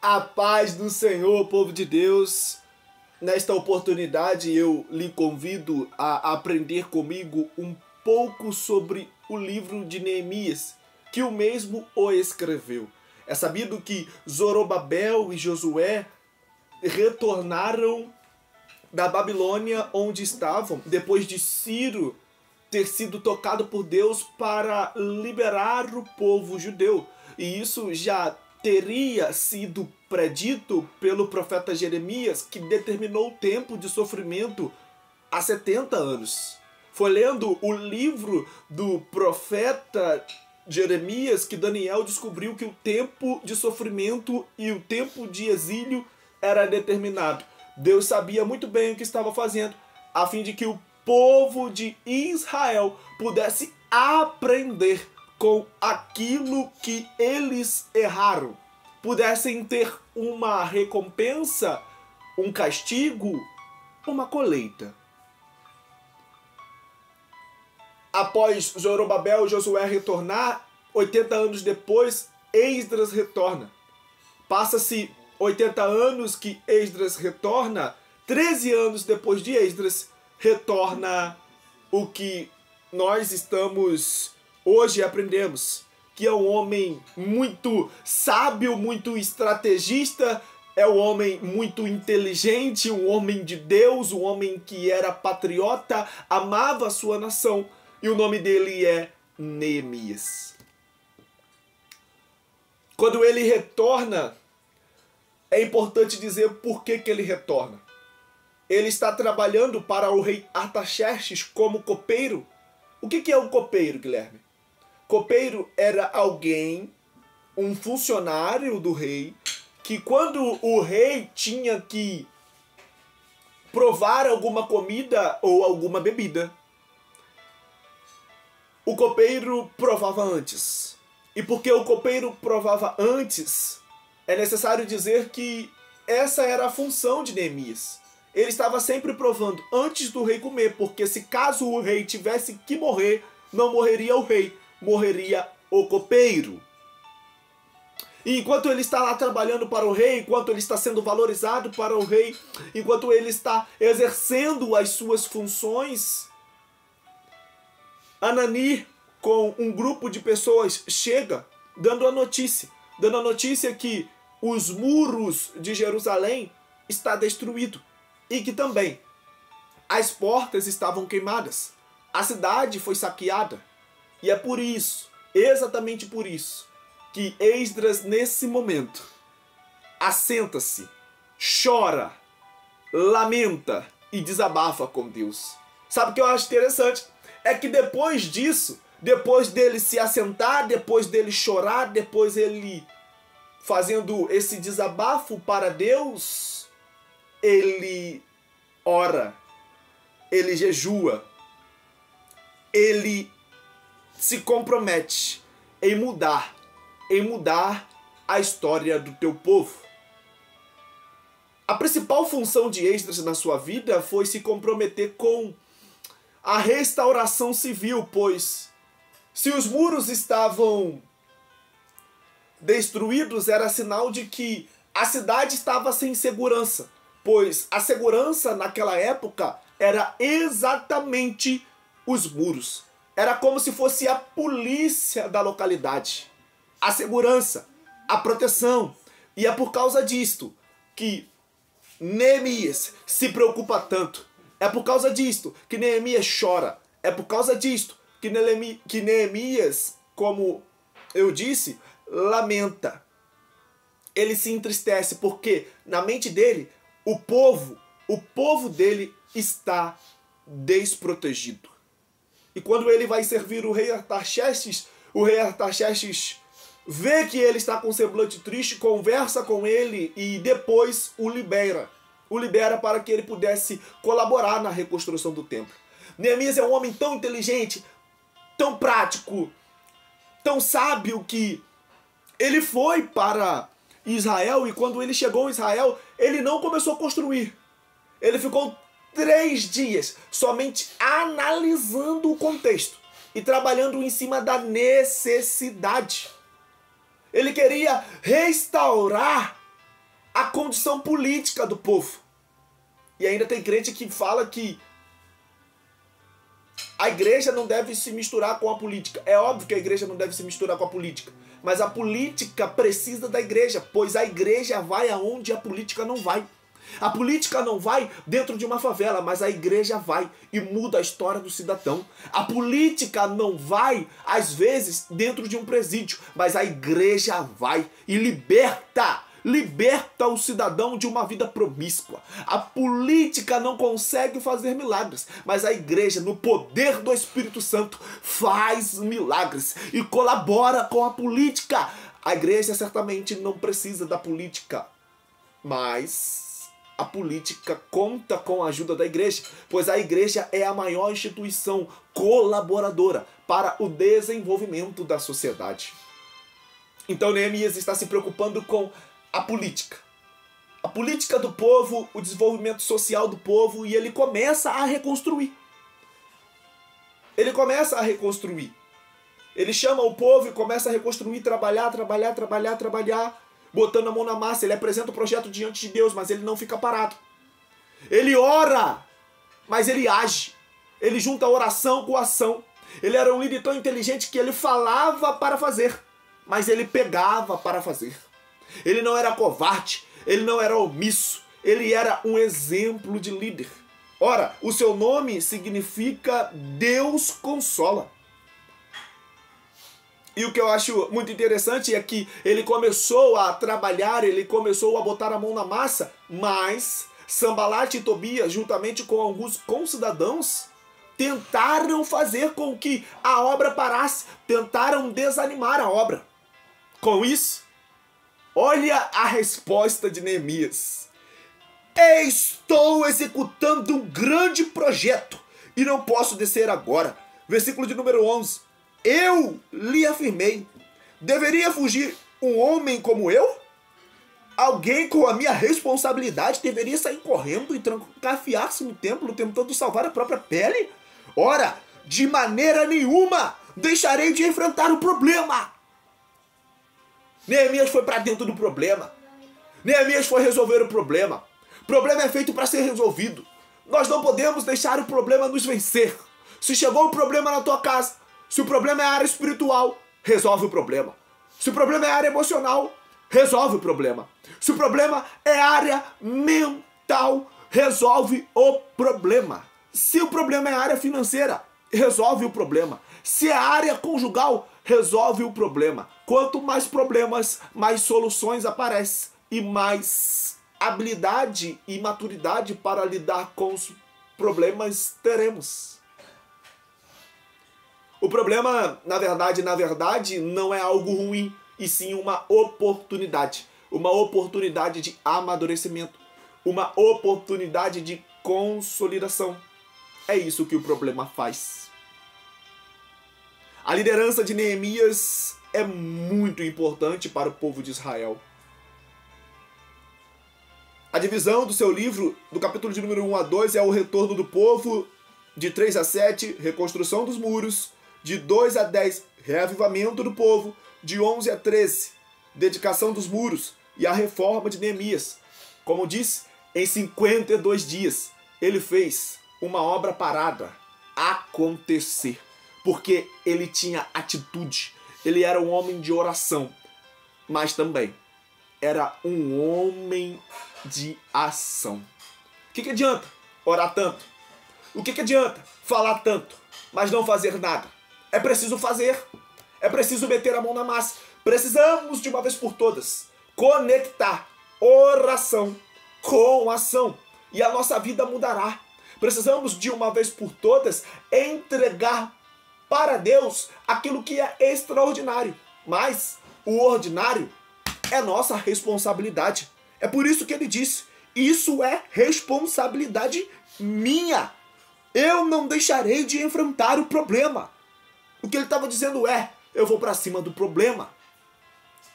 A paz do Senhor, povo de Deus. Nesta oportunidade eu lhe convido a aprender comigo um pouco sobre o livro de Neemias, que o mesmo o escreveu. É sabido que Zorobabel e Josué retornaram da Babilônia, onde estavam, depois de Ciro ter sido tocado por Deus para liberar o povo judeu. E isso já teria sido predito pelo profeta Jeremias, que determinou o tempo de sofrimento há 70 anos. Foi lendo o livro do profeta Jeremias que Daniel descobriu que o tempo de sofrimento e o tempo de exílio era determinado. Deus sabia muito bem o que estava fazendo, a fim de que o povo de Israel pudesse aprender com aquilo que eles erraram, pudessem ter uma recompensa, um castigo, uma colheita. Após Zorobabel e Josué retornar, 80 anos depois, Esdras retorna. Passa-se 80 anos que Esdras retorna, 13 anos depois de Esdras, retorna o que nós estamos hoje aprendemos, que é um homem muito sábio, muito estrategista, é um homem muito inteligente, um homem de Deus, um homem que era patriota, amava a sua nação, e o nome dele é Neemias. Quando ele retorna, é importante dizer por que ele retorna. Ele está trabalhando para o rei Artaxerxes como copeiro. O que é um copeiro, Guilherme? Copeiro era alguém, um funcionário do rei, que quando o rei tinha que provar alguma comida ou alguma bebida, o copeiro provava antes. E porque o copeiro provava antes, é necessário dizer que essa era a função de Neemias. Ele estava sempre provando antes do rei comer, porque se caso o rei tivesse que morrer, não morreria o rei, morreria o copeiro. E enquanto ele está lá trabalhando para o rei, enquanto ele está sendo valorizado para o rei, enquanto ele está exercendo as suas funções, Anani, com um grupo de pessoas, chega dando a notícia que os muros de Jerusalém estão destruídos e que também as portas estavam queimadas, a cidade foi saqueada. E é por isso, exatamente por isso, que Esdras, nesse momento, assenta-se, chora, lamenta e desabafa com Deus. Sabe o que eu acho interessante? É que depois disso, depois dele se assentar, depois dele chorar, depois ele fazendo esse desabafo para Deus, ele ora, ele jejua, ele se compromete em mudar a história do teu povo. A principal função de Esdras na sua vida foi se comprometer com a restauração civil, pois se os muros estavam destruídos, era sinal de que a cidade estava sem segurança, pois a segurança naquela época era exatamente os muros. Era como se fosse a polícia da localidade, a segurança, a proteção. E é por causa disto que Neemias se preocupa tanto. É por causa disto que Neemias chora. É por causa disto que Neemias, como eu disse, lamenta. Ele se entristece porque na mente dele, o povo dele está desprotegido. E quando ele vai servir o rei Artaxerxes vê que ele está com semblante triste, conversa com ele e depois o libera. O libera para que ele pudesse colaborar na reconstrução do templo. Neemias é um homem tão inteligente, tão prático, tão sábio que ele foi para Israel e quando ele chegou em Israel, ele não começou a construir. Ele ficou 3 dias somente analisando o contexto e trabalhando em cima da necessidade. Ele queria restaurar a condição política do povo. E ainda tem crente que fala que a igreja não deve se misturar com a política. É óbvio que a igreja não deve se misturar com a política. Mas a política precisa da igreja, pois a igreja vai aonde a política não vai. A política não vai dentro de uma favela, mas a igreja vai e muda a história do cidadão. A política não vai, às vezes, dentro de um presídio, mas a igreja vai e liberta o cidadão de uma vida promíscua. A política não consegue fazer milagres, mas a igreja, no poder do Espírito Santo, faz milagres e colabora com a política. A igreja certamente não precisa da política, mas a política conta com a ajuda da igreja, pois a igreja é a maior instituição colaboradora para o desenvolvimento da sociedade. Então Neemias está se preocupando com a política do povo, o desenvolvimento social do povo, e ele começa a reconstruir. Ele chama o povo e começa a reconstruir, trabalhar, botando a mão na massa. Ele apresenta o projeto diante de Deus, mas ele não fica parado. Ele ora, mas ele age. Ele junta oração com ação. Ele era um líder tão inteligente que ele falava para fazer, mas ele pegava para fazer. Ele não era covarde, ele não era omisso, ele era um exemplo de líder. Ora, o seu nome significa Deus consola. E o que eu acho muito interessante é que ele começou a trabalhar, ele começou a botar a mão na massa, mas Sanbalat e Tobias, juntamente com alguns concidadãos, tentaram fazer com que a obra parasse, tentaram desanimar a obra. Com isso, olha a resposta de Neemias. Estou executando um grande projeto e não posso descer agora. Versículo de número 11. Eu lhe afirmei, deveria fugir um homem como eu? Alguém com a minha responsabilidade deveria sair correndo e trancafiar-se no templo tentando salvar a própria pele? Ora, de maneira nenhuma deixarei de enfrentar o problema. Neemias foi para dentro do problema. Neemias foi resolver o problema. O problema é feito para ser resolvido. Nós não podemos deixar o problema nos vencer. Se chegou um problema na tua casa, se o problema é a área espiritual, resolve o problema. Se o problema é a área emocional, resolve o problema. Se o problema é a área mental, resolve o problema. Se o problema é a área financeira, resolve o problema. Se é a área conjugal, resolve o problema. Quanto mais problemas, mais soluções aparecem e mais habilidade e maturidade para lidar com os problemas teremos. O problema, na verdade, não é algo ruim, e sim uma oportunidade. Uma oportunidade de amadurecimento. Uma oportunidade de consolidação. É isso que o problema faz. A liderança de Neemias é muito importante para o povo de Israel. A divisão do seu livro, do capítulo de número 1 a 2, é o retorno do povo, de 3 a 7, reconstrução dos muros, de 2 a 10, reavivamento do povo, de 11 a 13, dedicação dos muros e a reforma de Neemias. Como disse, em 52 dias, ele fez uma obra parada acontecer, porque ele tinha atitude, ele era um homem de oração, mas também era um homem de ação. O que adianta orar tanto? O que adianta falar tanto, mas não fazer nada? É preciso fazer, é preciso meter a mão na massa. Precisamos, de uma vez por todas, conectar oração com ação, e a nossa vida mudará. Precisamos, de uma vez por todas, entregar para Deus aquilo que é extraordinário, mas o ordinário é nossa responsabilidade. É por isso que ele disse, isso é responsabilidade minha. Eu não deixarei de enfrentar o problema. O que ele estava dizendo é, eu vou para cima do problema.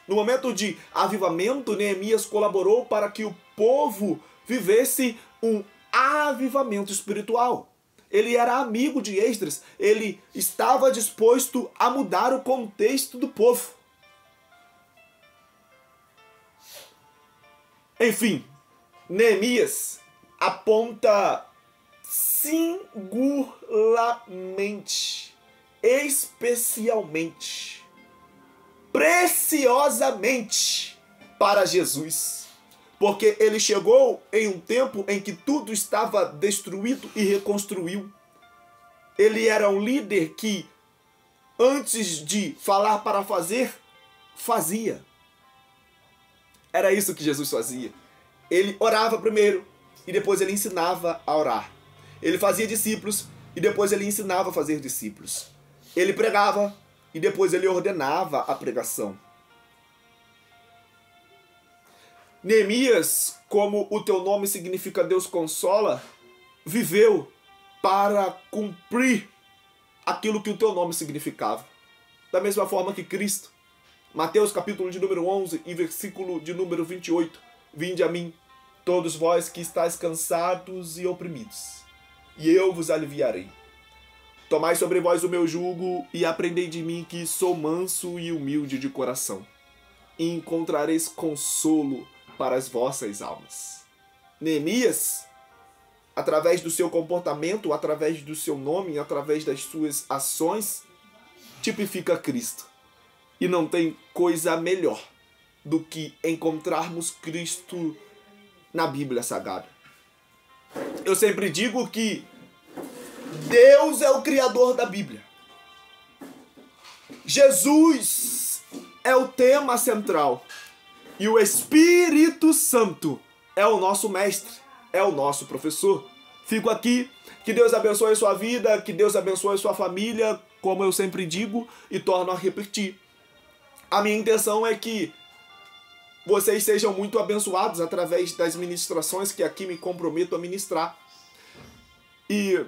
No momento de avivamento, Neemias colaborou para que o povo vivesse um avivamento espiritual. Ele era amigo de Esdras, ele estava disposto a mudar o contexto do povo. Enfim, Neemias aponta singularmente, especialmente, preciosamente para Jesus. Porque ele chegou em um tempo em que tudo estava destruído e reconstruiu. Ele era um líder que, antes de falar para fazer, fazia. Era isso que Jesus fazia. Ele orava primeiro e depois ele ensinava a orar. Ele fazia discípulos e depois ele ensinava a fazer discípulos. Ele pregava e depois ele ordenava a pregação. Neemias, como o teu nome significa Deus consola, viveu para cumprir aquilo que o teu nome significava. Da mesma forma que Cristo. Mateus capítulo de número 11 e versículo de número 28. Vinde a mim, todos vós que estáis cansados e oprimidos, e eu vos aliviarei. Tomai sobre vós o meu jugo e aprendei de mim, que sou manso e humilde de coração, e encontrareis consolo para as vossas almas. Neemias, através do seu comportamento, através do seu nome, através das suas ações, tipifica Cristo. E não tem coisa melhor do que encontrarmos Cristo na Bíblia Sagrada. Eu sempre digo que Deus é o criador da Bíblia. Jesus é o tema central. E o Espírito Santo é o nosso mestre, é o nosso professor. Fico aqui, que Deus abençoe a sua vida, que Deus abençoe a sua família, como eu sempre digo e torno a repetir. A minha intenção é que vocês sejam muito abençoados através das ministrações que aqui me comprometo a ministrar. E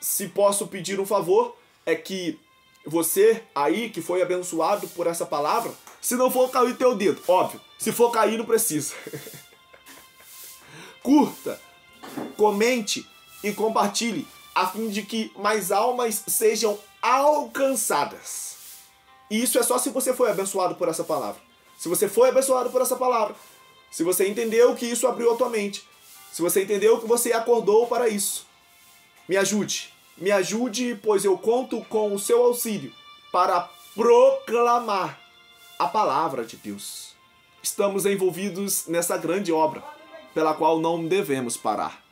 se posso pedir um favor, é que você aí que foi abençoado por essa palavra, se não for cair teu dedo, óbvio, se for cair não precisa. Curta, comente e compartilhe, a fim de que mais almas sejam alcançadas. E isso é só se você foi abençoado por essa palavra. Se você foi abençoado por essa palavra, se você entendeu que isso abriu a tua mente, se você entendeu que você acordou para isso, me ajude, pois eu conto com o seu auxílio para proclamar a palavra de Deus. Estamos envolvidos nessa grande obra, pela qual não devemos parar.